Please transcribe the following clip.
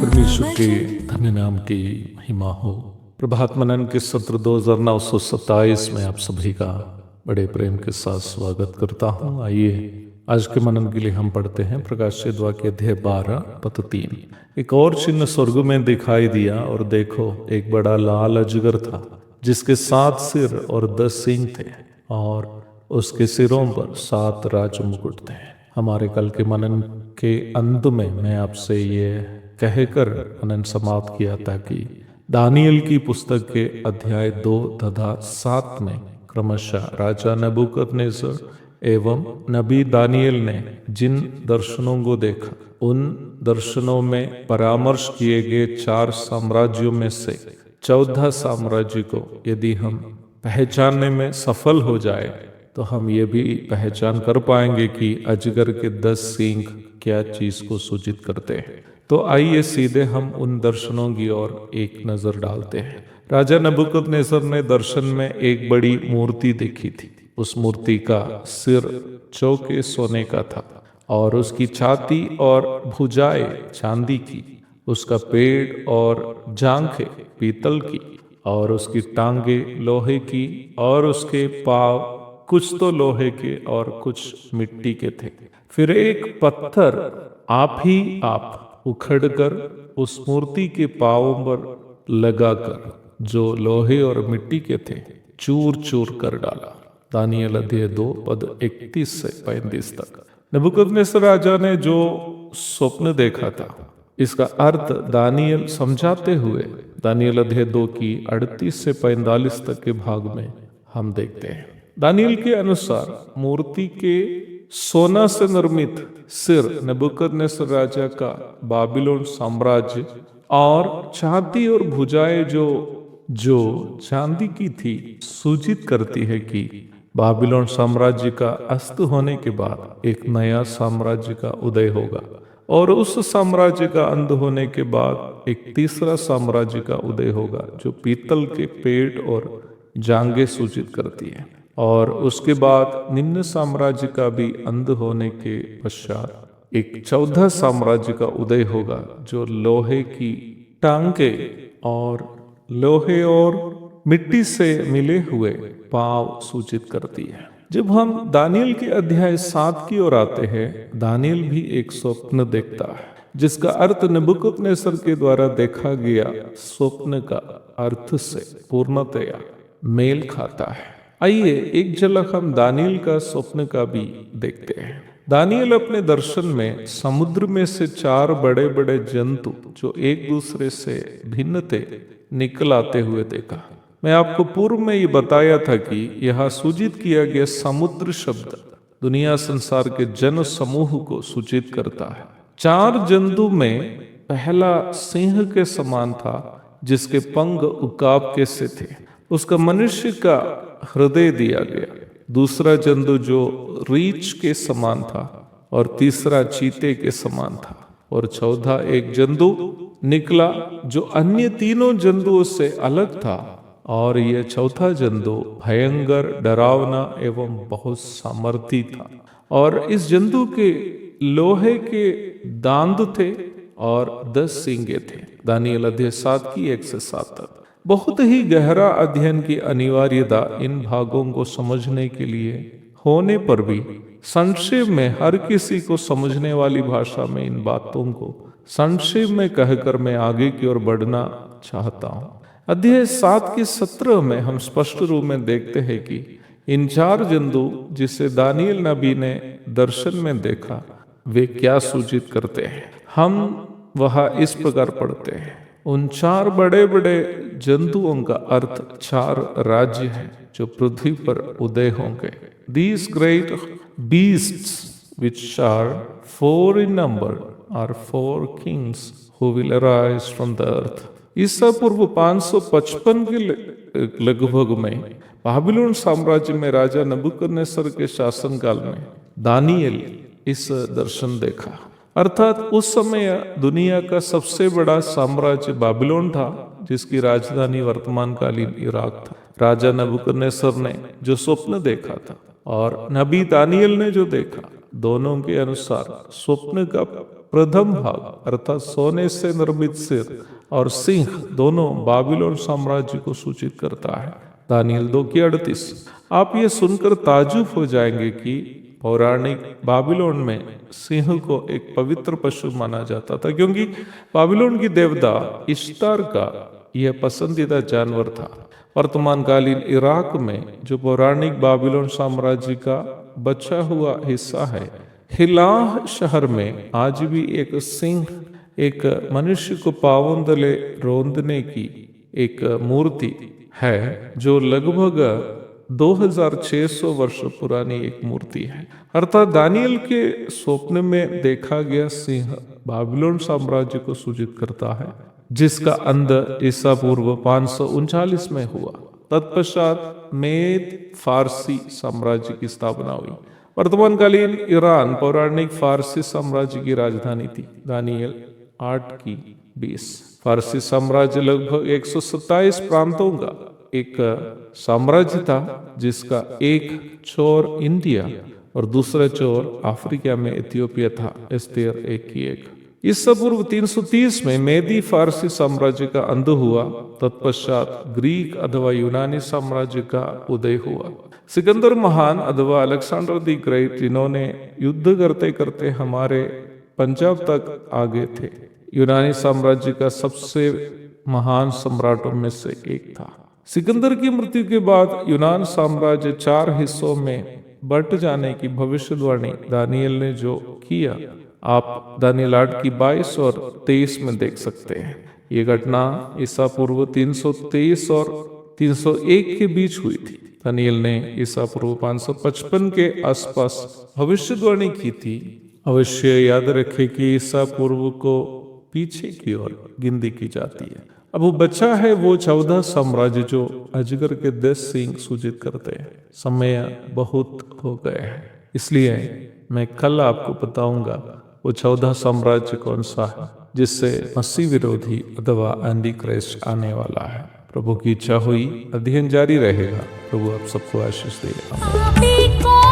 परमेश्वर के धन्य नाम की महिमा हो। प्रभात मनन के सत्र 2927 में आप सभी का बड़े प्रेम के साथ स्वागत करता हूँ। आइए आज के मनन के लिए हम पढ़ते हैं प्रकाशित वाक्य अध्याय 12 पद 3। एक और चिन्ह स्वर्ग में दिखाई दिया और देखो एक बड़ा लाल अजगर था जिसके 7 सिर और 10 सींग थे और उसके सिरों पर 7 राज मुकुट थे। हमारे कल के मनन के अंत में मैं आपसे ये कहकर मनन समाप्त किया था कि दानियल की पुस्तक के अध्याय 2 तथा 7 में क्रमशः राजा नबूकदनेस्सर एवं नबी दानियल ने जिन दर्शनों को देखा उन दर्शनों में परामर्श किए गए 4 साम्राज्यों में से 14 साम्राज्य को यदि हम पहचानने में सफल हो जाए तो हम ये भी पहचान कर पाएंगे कि अजगर के 10 सींग क्या चीज को सूचित करते हैं। तो आइए सीधे हम उन दर्शनों की ओर एक नजर डालते हैं। राजा नबूकदनेस्सर ने दर्शन में एक बड़ी मूर्ति देखी थी। उस मूर्ति का सिर चौके सोने का था और उसकी छाती और भुजाएं चांदी की, उसका पेड़ और जांघें पीतल की और उसकी टांगे लोहे की और उसके पांव कुछ तो लोहे के और कुछ मिट्टी के थे। फिर एक पत्थर आप ही आप उखड़कर उस मूर्ति के पांवों पर लगाकर जो लोहे और मिट्टी के थे चूर चूर कर डाला। दानियल अध्याय 2 पद 31 से 35 तक। नबूकदनेस्सर राजा ने जो स्वप्न देखा था इसका अर्थ दानियल समझाते हुए दानियल अध्याय 2 की 38 से 45 तक के भाग में हम देखते हैं। दानियल के अनुसार मूर्ति के सोना से निर्मित सिर नबूकदनेस्सर राजा का बाबिलोन साम्राज्य और छाती और भुजाएं जो चांदी की थी सूचित करती है कि बाबिलोन साम्राज्य का अस्त होने के बाद एक नया साम्राज्य का उदय होगा और उस साम्राज्य का अंत होने के बाद एक तीसरा साम्राज्य का उदय होगा जो पीतल के पेड़ और जांघें सूचित करती है। और उसके बाद निम्न साम्राज्य का भी अंत होने के पश्चात एक 14 साम्राज्य का उदय होगा जो लोहे की टांगे और लोहे और मिट्टी से मिले हुए पांव सूचित करती है। जब हम दानियल के अध्याय 7 की ओर आते हैं, दानियल भी एक स्वप्न देखता है जिसका अर्थ नबूकदनेस्सर के द्वारा देखा गया स्वप्न का अर्थ से पूर्णतया मेल खाता है। आइए एक झलक हम दानियल का स्वप्न का भी देखते हैं। दानियल अपने दर्शन में समुद्र में से 4 बड़े बड़े जंतु जो एक दूसरे से भिन्न थे निकल आते हुए देखा। मैं आपको पूर्व में ये बताया था कि यह सूचित किया गया समुद्र शब्द दुनिया संसार के जन समूह को सूचित करता है। 4 जंतु में पहला सिंह के समान था जिसके पंख उकाब के से थे, उसका मनुष्य का हृदय दिया गया। दूसरा जंतु जो रीछ के समान था और तीसरा चीते के समान था और चौथा एक जंतु निकला जो अन्य तीनों जंतुओं से अलग था और यह चौथा जंतु भयंकर डरावना एवं बहुत सामर्थी था और इस जंतु के लोहे के दांत थे और 10 सींगे थे। दानियल अध्याय 7 की 1 से 7 तक। बहुत ही गहरा अध्ययन की अनिवार्यता इन भागों को समझने के लिए होने पर भी संक्षेप में हर किसी को समझने वाली भाषा में इन बातों को संक्षेप में कहकर मैं आगे की ओर बढ़ना चाहता हूँ। अध्याय 7 के 17 में हम स्पष्ट रूप में देखते हैं कि इन 4 जंतु जिसे दानियल नबी ने दर्शन में देखा वे क्या सूचित करते हैं। हम वह इस प्रकार पढ़ते हैं, उन 4 बड़े बड़े जंतुओं का अर्थ 4 राज्य हैं जो पृथ्वी पर उदय होंगे। These great beasts which are 4 in number are 4 kings who will arise from the earth। ईसा पूर्व 555 के लगभग में बाबिलोन साम्राज्य में राजा नबूकदनेस्सर के शासनकाल में दानियल इस दर्शन देखा। अर्थात उस समय दुनिया का सबसे बड़ा साम्राज्य बाबिलोन था, जिसकी राजधानी वर्तमानकालीन इराक था। राजा नबूकदनेस्सर ने जो स्वप्न देखा था और नबी दानियल ने जो देखा, दोनों के अनुसार स्वप्न का प्रथम भाग अर्थात सोने से निर्मित सिर और सिंह दोनों बाबिलोन साम्राज्य को सूचित करता है। दानियल 2:38। आप ये सुनकर ताजुब हो जाएंगे कि पौराणिक बाबिलोन में सिंह को एक पवित्र पशु माना जाता था, क्योंकि बाबिलोन की देवता इश्तार का यह पसंदीदा जानवर था। वर्तमानकालीन इराक में जो पौराणिक बाबिलोन साम्राज्य का बचा हुआ हिस्सा है, हिलाह शहर में आज भी एक सिंह एक मनुष्य को पाँव तले रौंदने की एक मूर्ति है, जो लगभग 2600 वर्ष पुरानी एक मूर्ति है। अर्थात दानियल के स्वप्न में देखा गया सिंह बाबिलोन साम्राज्य को सूचित करता है, जिसका अंत ईसा पूर्व 539 में हुआ। तत्पश्चात मेद फारसी साम्राज्य की स्थापना हुई। वर्तमानकालीन ईरान पौराणिक फारसी साम्राज्य की राजधानी थी। दानियल 8:20। फारसी साम्राज्य लगभग 127 प्रांतों का एक साम्राज्य था, जिसका एक छोर इंडिया और दूसरा छोर अफ्रीका में इथियोपिया था। एस्तेर 1:1। ईसा पूर्व 330 में मेदी फारसी साम्राज्य का अंत हुआ। तत्पश्चात ग्रीक अथवा यूनानी साम्राज्य का उदय हुआ। सिकंदर महान अथवा अलेक्जेंडर द ग्रेट, जिन्होंने युद्ध करते करते हमारे पंजाब तक आ गए थे, यूनानी साम्राज्य का सबसे महान सम्राटों में से एक था। सिकंदर की मृत्यु के बाद यूनान साम्राज्य 4 हिस्सों में बंट जाने की भविष्यवाणी दानियल ने जो किया, आप दानियल 8:22 और 23 में देख सकते हैं। ये घटना ईसा पूर्व 323 और 301 के बीच हुई थी। दानियल ने ईसा पूर्व 555 के आसपास भविष्यवाणी की थी। अवश्य याद रखें कि ईसा पूर्व को पीछे की ओर गिनती की जाती है। अब वो बचा है वो 14 साम्राज्य जो अजगर के 10 सींग सूचित करते हैं। समय बहुत हो गए हैं, इसलिए मैं कल आपको बताऊंगा वो 14 साम्राज्य कौन सा है, जिससे मसीह विरोधी अथवा एंटी क्राइस्ट आने वाला है। प्रभु की इच्छा हुई अध्ययन जारी रहेगा। प्रभु आप सबको आशीष देगा।